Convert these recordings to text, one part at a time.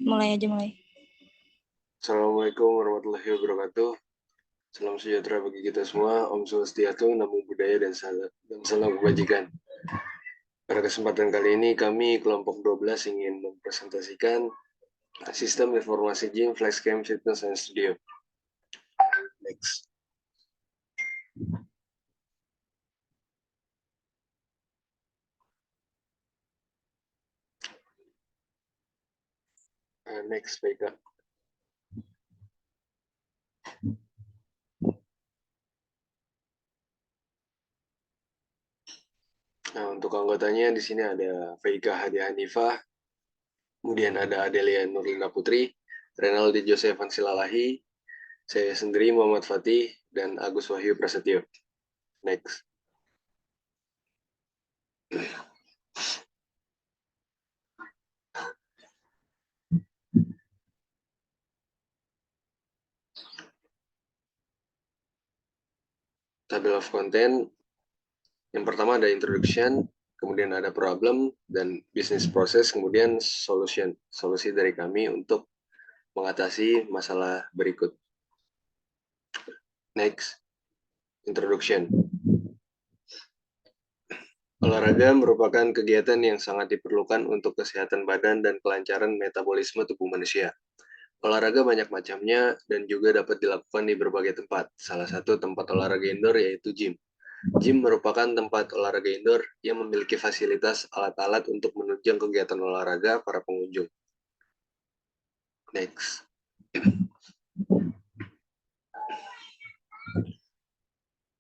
Mulai aja, mulai. Assalamualaikum warahmatullahi wabarakatuh. Salam sejahtera bagi kita semua. Om Swastiastu, Namo Buddhaya, dan salam kebajikan. Pada kesempatan kali ini kami kelompok 12 ingin mempresentasikan sistem informasi gym, Flexcam, Fitness, and Studio. Next. Next, baik. Nah, untuk anggotanya di sini ada Veika Hadiah Hanifah, kemudian ada Adelia Nurlina Putri, Renaldi Josevan Silalahi, saya sendiri Muhammad Fatih, dan Agus Wahyu Prasetyo. Next. Table of content. Yang pertama ada introduction, kemudian ada problem dan business process, kemudian solution, solusi dari kami untuk mengatasi masalah berikut. Next, introduction. Olahraga merupakan kegiatan yang sangat diperlukan untuk kesehatan badan dan kelancaran metabolisme tubuh manusia. Olahraga banyak macamnya dan juga dapat dilakukan di berbagai tempat. Salah satu tempat olahraga indoor yaitu gym. Gym merupakan tempat olahraga indoor yang memiliki fasilitas alat-alat untuk menunjang kegiatan olahraga para pengunjung. Next.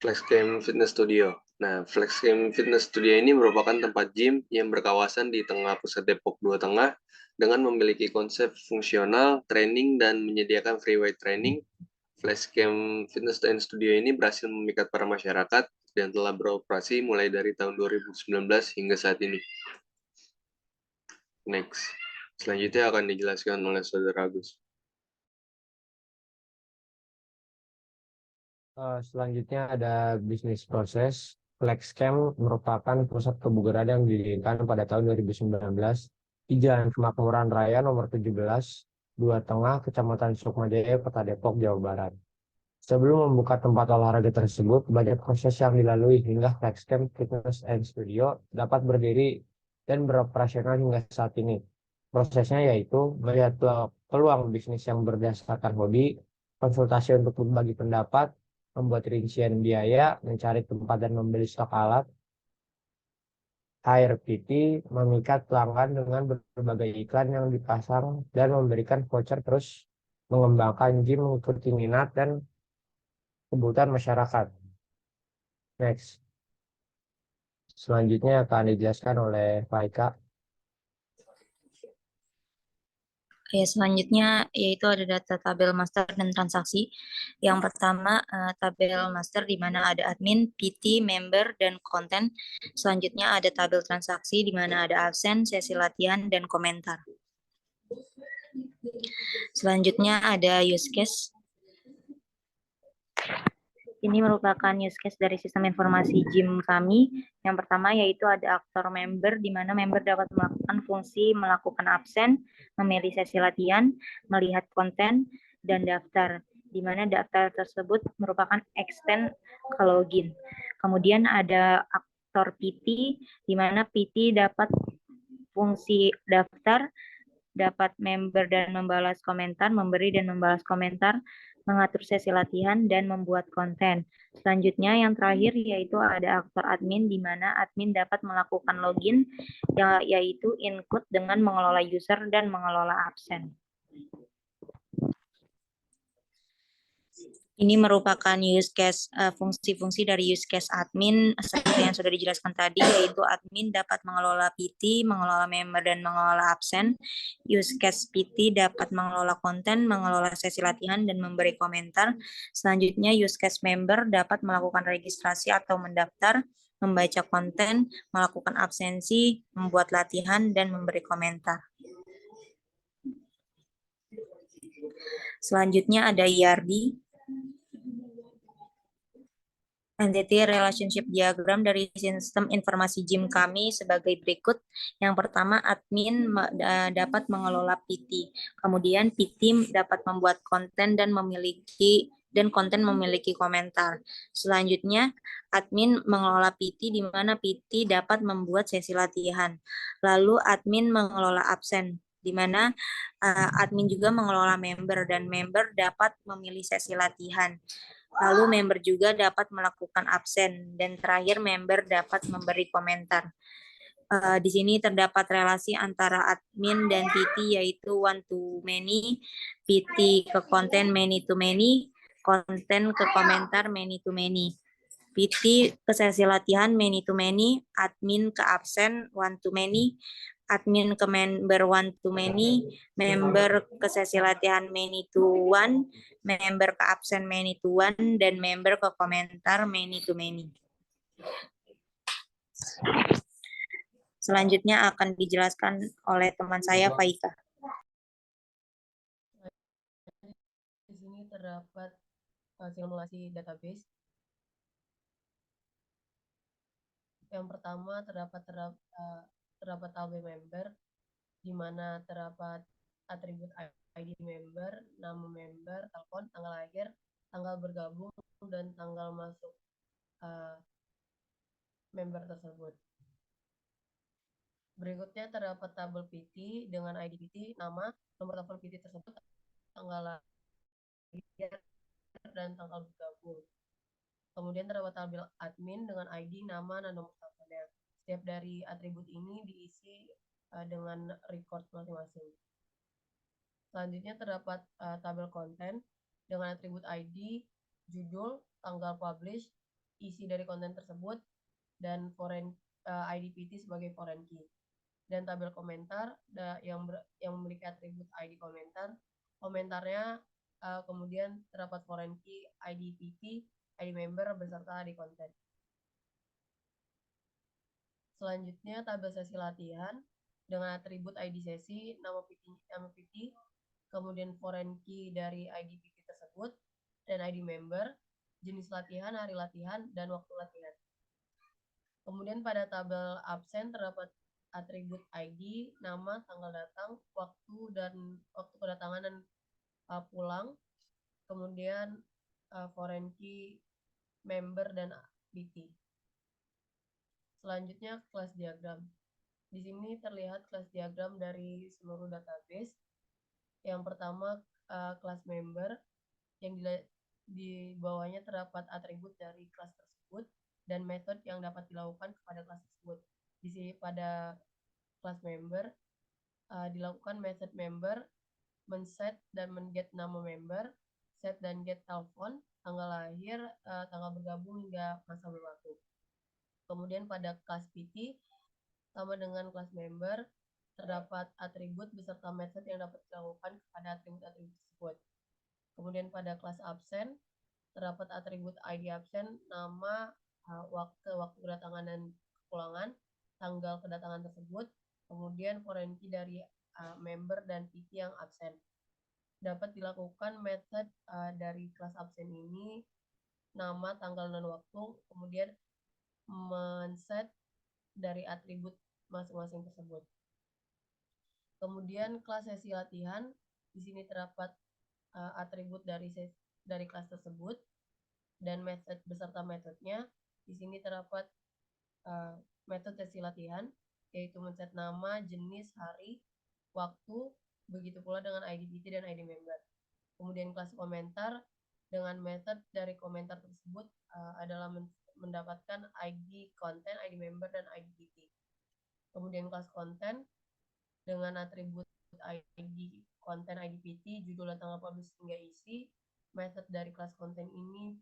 Flexcam Fitness Studio. Nah, Flexcam Fitness Studio ini merupakan tempat gym yang berkawasan di tengah pusat Depok 2 Tengah dengan memiliki konsep fungsional, training, dan menyediakan free weight training. Flexcam Fitness Studio ini berhasil memikat para masyarakat dan telah beroperasi mulai dari tahun 2019 hingga saat ini. Next. Selanjutnya akan dijelaskan oleh Saudara Agus. Selanjutnya ada bisnis proses. Flexcam merupakan pusat kebugaran yang didirikan pada tahun 2019 di Jalan Kemakmuran Raya nomor 17, 2 Tengah, Kecamatan Sukmajaya, Kota Depok, Jawa Barat. Sebelum membuka tempat olahraga tersebut, banyak proses yang dilalui hingga Flexcam Fitness and Studio dapat berdiri dan beroperasional hingga saat ini. Prosesnya yaitu melihat peluang bisnis yang berdasarkan hobi, konsultasi untuk berbagi pendapat, membuat rincian biaya, mencari tempat dan membeli stok alat, hire PT, memikat pelanggan dengan berbagai iklan yang dipasang, dan memberikan voucher, terus mengembangkan gym mengikuti minat dan kebutuhan masyarakat. Next. Selanjutnya akan dijelaskan oleh Faika. Oke, selanjutnya yaitu ada data tabel master dan transaksi. Yang pertama, tabel master di mana ada admin, PT, member, dan konten. Selanjutnya ada tabel transaksi di mana ada absen, sesi latihan, dan komentar. Selanjutnya ada use case. Ini merupakan use case dari sistem informasi gym kami. Yang pertama yaitu ada aktor member, di mana member dapat melakukan fungsi melakukan absen, memilih sesi latihan, melihat konten, dan daftar, di mana daftar tersebut merupakan extend ke login. Kemudian ada aktor PT, di mana PT dapat fungsi daftar, dapat member dan membalas komentar, memberi dan membalas komentar, mengatur sesi latihan, dan membuat konten. Selanjutnya yang terakhir yaitu ada aktor admin, di mana admin dapat melakukan login, yaitu include dengan mengelola user dan mengelola absen. Ini merupakan use case, fungsi-fungsi dari use case admin seperti yang sudah dijelaskan tadi, yaitu admin dapat mengelola PT, mengelola member, dan mengelola absen. Use case PT dapat mengelola konten, mengelola sesi latihan, dan memberi komentar. Selanjutnya use case member dapat melakukan registrasi atau mendaftar, membaca konten, melakukan absensi, membuat latihan, dan memberi komentar. Selanjutnya ada ERD. Entity relationship diagram dari sistem informasi JIM kami sebagai berikut. Yang pertama, admin dapat mengelola PT. Kemudian PT dapat membuat konten dan konten memiliki komentar. Selanjutnya, admin mengelola PT di mana PT dapat membuat sesi latihan. Lalu admin mengelola absen di mana admin juga mengelola member dan member dapat memilih sesi latihan. Lalu member juga dapat melakukan absen dan terakhir member dapat memberi komentar. Di sini terdapat relasi antara admin dan PT yaitu one to many, PT ke konten many to many, konten ke komentar many to many. PT ke sesi latihan many to many, admin ke absen one to many, admin ke member one to many, member ke sesi latihan many to one, member ke absen many to one, dan member ke komentar many to many. Selanjutnya akan dijelaskan oleh teman saya, Faika. Di sini terdapat simulasi database. Yang pertama terdapat tabel member, di mana terdapat atribut ID member, nama member, telepon, tanggal lahir, tanggal bergabung, dan tanggal masuk member tersebut. Berikutnya terdapat tabel PT dengan ID PT, nama, nomor telepon PT tersebut, tanggal lahir, dan tanggal bergabung. Kemudian terdapat tabel admin dengan ID, nama, dan nomor teleponnya. Setiap dari atribut ini diisi dengan record masing-masing. Selanjutnya terdapat tabel konten dengan atribut ID, judul, tanggal publish, isi dari konten tersebut, dan foreign ID PT sebagai foreign key. Dan tabel komentar yang memiliki atribut ID komentar. Komentarnya kemudian terdapat foreign key, ID PT, ID member beserta ID konten. Selanjutnya tabel sesi latihan dengan atribut ID sesi, nama PT, kemudian foreign key dari ID PT tersebut, dan ID member, jenis latihan, hari latihan, dan waktu latihan. Kemudian pada tabel absen terdapat atribut ID, nama, tanggal datang, waktu kedatangan dan pulang, kemudian foreign key, member, dan PT. Selanjutnya kelas diagram. Di sini terlihat kelas diagram dari seluruh database. Yang pertama kelas member, yang di bawahnya terdapat atribut dari kelas tersebut dan metode yang dapat dilakukan kepada kelas tersebut. Di sini pada kelas member dilakukan method member, men-set dan men-get nama member, set dan get telepon, tanggal lahir, tanggal bergabung hingga masa berlaku. Kemudian pada kelas PT, sama dengan kelas member, terdapat atribut beserta method yang dapat dilakukan kepada atribut-atribut tersebut. Kemudian pada kelas absen, terdapat atribut ID absen, nama, waktu kedatangan dan kepulangan, tanggal kedatangan tersebut, kemudian foreign key dari member dan PT yang absen. Dapat dilakukan method dari kelas absen ini, nama, tanggal, dan waktu, kemudian men-set dari atribut masing-masing tersebut. Kemudian kelas sesi latihan, di sini terdapat atribut dari kelas tersebut dan method beserta metodenya. Di sini terdapat metode sesi latihan, yaitu men-set nama, jenis, hari, waktu, begitu pula dengan ID PT dan ID member. Kemudian kelas komentar dengan metode dari komentar tersebut adalah mendapatkan ID konten, ID member, dan ID PT. Kemudian kelas konten dengan atribut ID konten, ID PT, judul dan tanggal publish hingga isi. Method dari kelas konten ini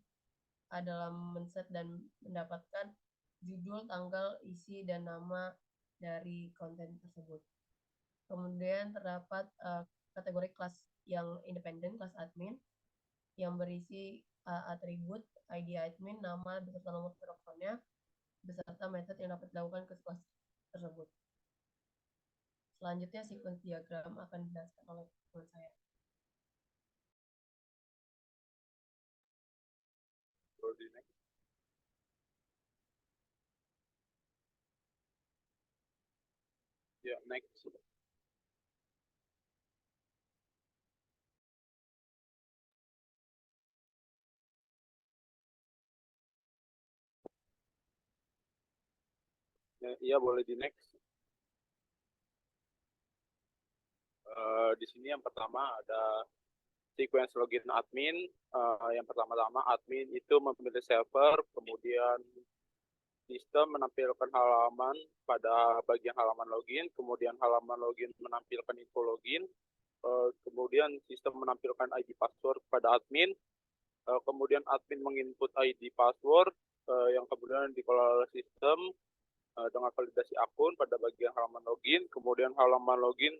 adalah men-set dan mendapatkan judul, tanggal, isi, dan nama dari konten tersebut. Kemudian terdapat kategori kelas yang independen, kelas admin, yang berisi atribut ID admin, nama beserta nomor teleponnya, beserta metode yang dapat dilakukan ke kelas tersebut. Selanjutnya sequence diagram akan dijelaskan oleh teman saya. Ya, next. Iya, boleh di next. Di sini yang pertama ada sequence login admin. Yang pertama-tama admin itu memilih server, kemudian sistem menampilkan halaman pada bagian halaman login, kemudian halaman login menampilkan info login, kemudian sistem menampilkan ID password pada admin, kemudian admin menginput ID password yang kemudian dikelola oleh sistem dengan validasi akun pada bagian halaman login, kemudian halaman login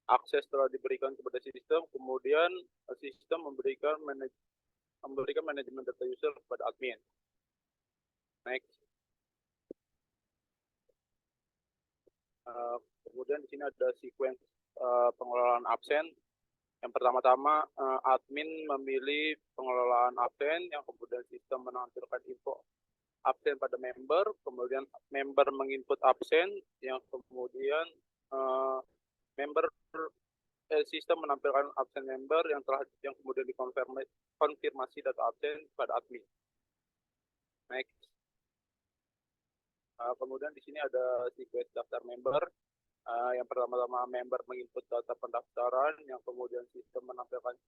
akses telah diberikan kepada sistem, kemudian sistem memberikan manajemen data user kepada admin. Next. Kemudian di sini ada sequence pengelolaan absen. Yang pertama-tama admin memilih pengelolaan absen, yang kemudian sistem menampilkan info absen pada member, kemudian member menginput absen, yang kemudian sistem menampilkan absen member yang kemudian dikonfirmasi data absen pada admin. Next. Kemudian di sini ada sequence daftar member. Yang pertama-tama member menginput data pendaftaran, yang kemudian sistem menampilkan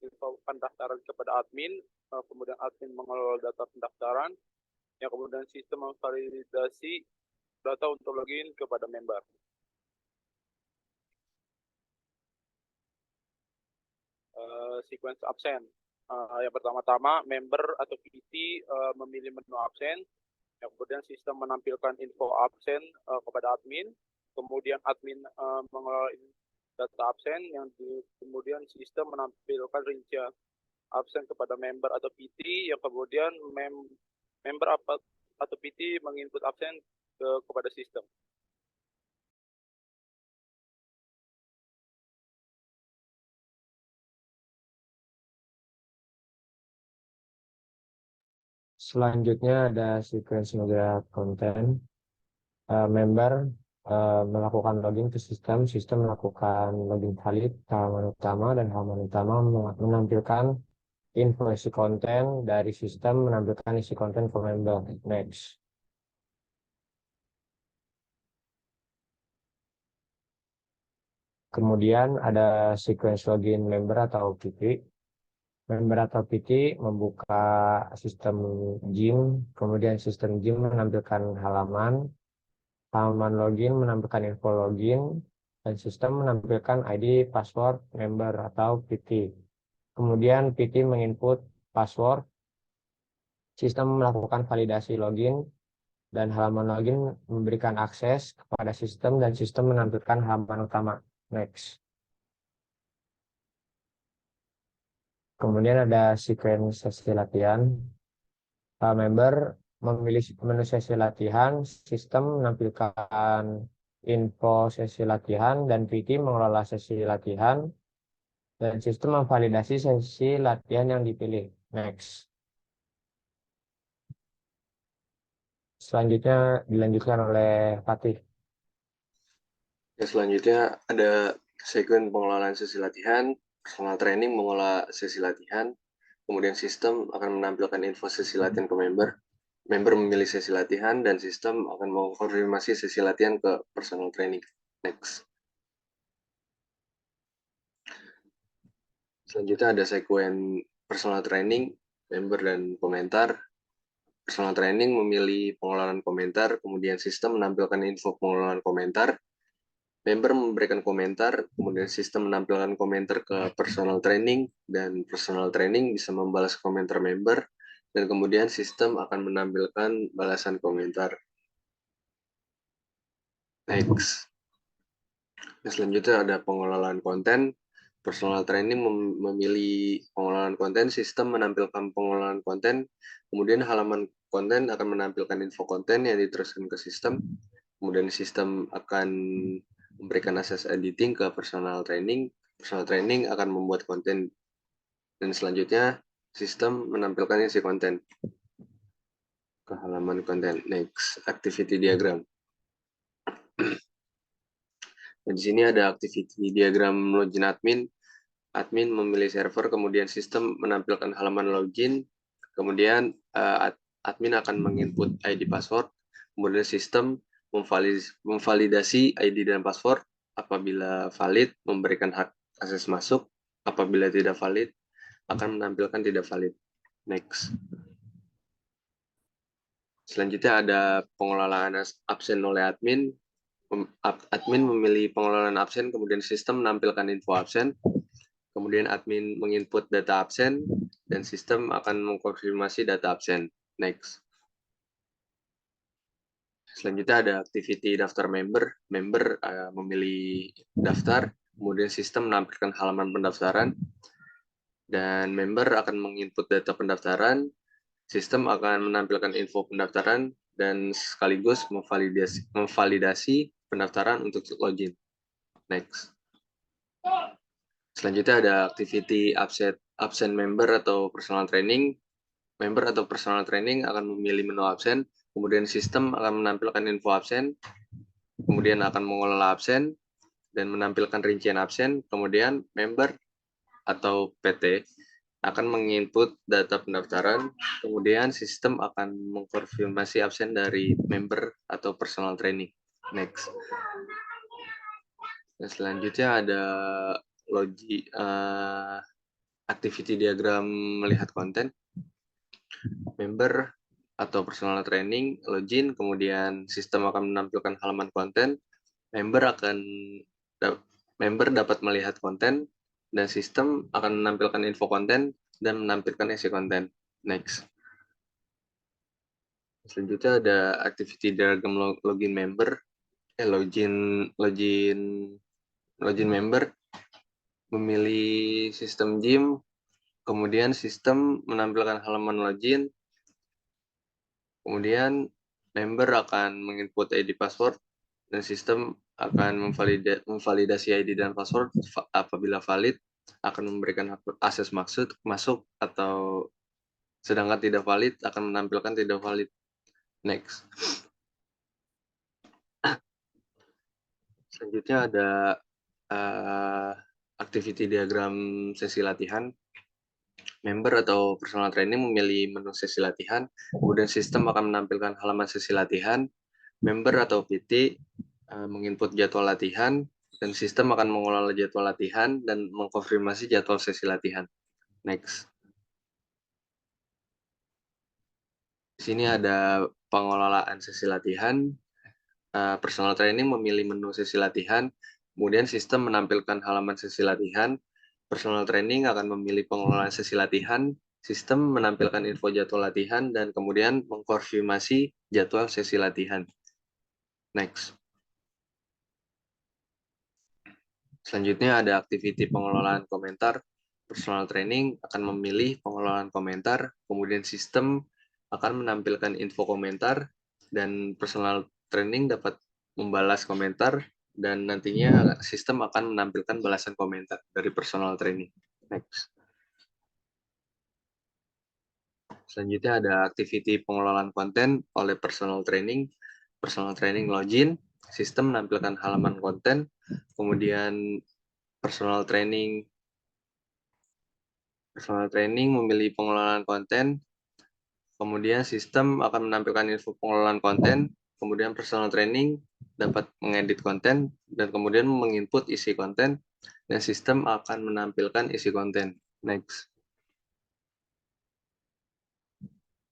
info pendaftaran kepada admin, kemudian admin mengelola data pendaftaran, yang kemudian sistem memvalidasi data untuk login kepada member. Sequence absen. Yang pertama-tama member atau PT memilih menu absen, yang kemudian sistem menampilkan info absen kepada admin, kemudian admin mengelola data absen, yang kemudian sistem menampilkan rincian absen kepada member atau PT, yang kemudian member atau PT menginput absen kepada sistem. Selanjutnya ada sequence media konten. Member melakukan login ke sistem, sistem melakukan login valid ke halaman utama, dan halaman utama menampilkan info isi konten, dari sistem menampilkan isi konten for member. Next. Kemudian ada sequence login member atau PT. Member atau PT membuka sistem gym, kemudian sistem gym menampilkan halaman login menampilkan info login, dan sistem menampilkan ID password member atau PT. Kemudian PT menginput password, sistem melakukan validasi login, dan halaman login memberikan akses kepada sistem, dan sistem menampilkan halaman utama. Next. Kemudian ada sequence sesi latihan. Member memilih menu sesi latihan, sistem menampilkan info sesi latihan, dan PT mengelola sesi latihan, dan sistem memvalidasi sesi latihan yang dipilih. Next. Selanjutnya dilanjutkan oleh Fatih. Ya, selanjutnya ada sequence pengelolaan sesi latihan. Personal training mengelola sesi latihan, kemudian sistem akan menampilkan info sesi latihan ke member. Member memilih sesi latihan, dan sistem akan mengkonfirmasi sesi latihan ke personal training. Next. Selanjutnya ada sekuen personal training, member, dan komentar. Personal training memilih pengelolaan komentar, kemudian sistem menampilkan info pengelolaan komentar. Member memberikan komentar, kemudian sistem menampilkan komentar ke personal training, dan personal training bisa membalas komentar member, dan kemudian sistem akan menampilkan balasan komentar. Next. Nah, selanjutnya ada pengelolaan konten. Personal training memilih pengelolaan konten, sistem menampilkan pengelolaan konten, kemudian halaman konten akan menampilkan info konten yang diteruskan ke sistem, kemudian sistem akan memberikan akses editing ke personal training akan membuat konten, dan selanjutnya sistem menampilkan isi konten ke halaman konten. Next, activity diagram. Nah, di sini ada activity diagram login admin. Admin memilih server, kemudian sistem menampilkan halaman login, kemudian admin akan menginput ID password, kemudian sistem memvalidasi ID dan password, apabila valid memberikan hak akses masuk, apabila tidak valid akan menampilkan tidak valid. Next. Selanjutnya ada pengelolaan absen oleh admin. Admin memilih pengelolaan absen, kemudian sistem menampilkan info absen. Kemudian admin menginput data absen, dan sistem akan mengkonfirmasi data absen. Next. Selanjutnya ada activity daftar member. Member memilih daftar, kemudian sistem menampilkan halaman pendaftaran, dan member akan menginput data pendaftaran, sistem akan menampilkan info pendaftaran, dan sekaligus memvalidasi pendaftaran untuk login. Next. Selanjutnya ada activity absen member atau personal training. Member atau personal training akan memilih menu absen, kemudian sistem akan menampilkan info absen, kemudian akan mengelola absen, dan menampilkan rincian absen, kemudian member atau PT akan menginput data pendaftaran, kemudian sistem akan mengkonfirmasi absen dari member atau personal training. Next. Dan selanjutnya ada activity diagram melihat konten. Member atau personal training login, kemudian sistem akan menampilkan halaman konten. Member dapat melihat konten, dan sistem akan menampilkan info konten dan menampilkan isi konten. Next. Selanjutnya ada activity diagram login member. Login member memilih sistem gym, kemudian sistem menampilkan halaman login, kemudian member akan menginput ID password, dan sistem akan memvalidasi ID dan password. Apabila valid akan memberikan akses masuk, atau sedangkan tidak valid akan menampilkan tidak valid. Next. Selanjutnya ada activity diagram sesi latihan. Member atau personal training memilih menu sesi latihan, kemudian sistem akan menampilkan halaman sesi latihan. Member atau PT menginput jadwal latihan, dan sistem akan mengelola jadwal latihan dan mengkonfirmasi jadwal sesi latihan. Next. Di sini ada pengelolaan sesi latihan. Personal training memilih menu sesi latihan, kemudian sistem menampilkan halaman sesi latihan. Personal training akan memilih pengelolaan sesi latihan, sistem menampilkan info jadwal latihan, dan kemudian mengkonfirmasi jadwal sesi latihan. Next. Selanjutnya ada activity pengelolaan komentar. Personal training akan memilih pengelolaan komentar, kemudian sistem akan menampilkan info komentar, dan personal training dapat membalas komentar, dan nantinya sistem akan menampilkan balasan komentar dari personal training. Next. Selanjutnya ada activity pengelolaan konten oleh personal training. Personal training login, sistem menampilkan halaman konten, kemudian personal training memilih pengelolaan konten, kemudian sistem akan menampilkan info pengelolaan konten, kemudian personal training dapat mengedit konten, dan kemudian menginput isi konten, dan sistem akan menampilkan isi konten. Next.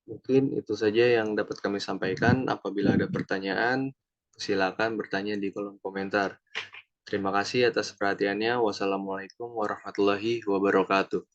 Mungkin itu saja yang dapat kami sampaikan. Apabila ada pertanyaan, silakan bertanya di kolom komentar. Terima kasih atas perhatiannya. Wassalamualaikum warahmatullahi wabarakatuh.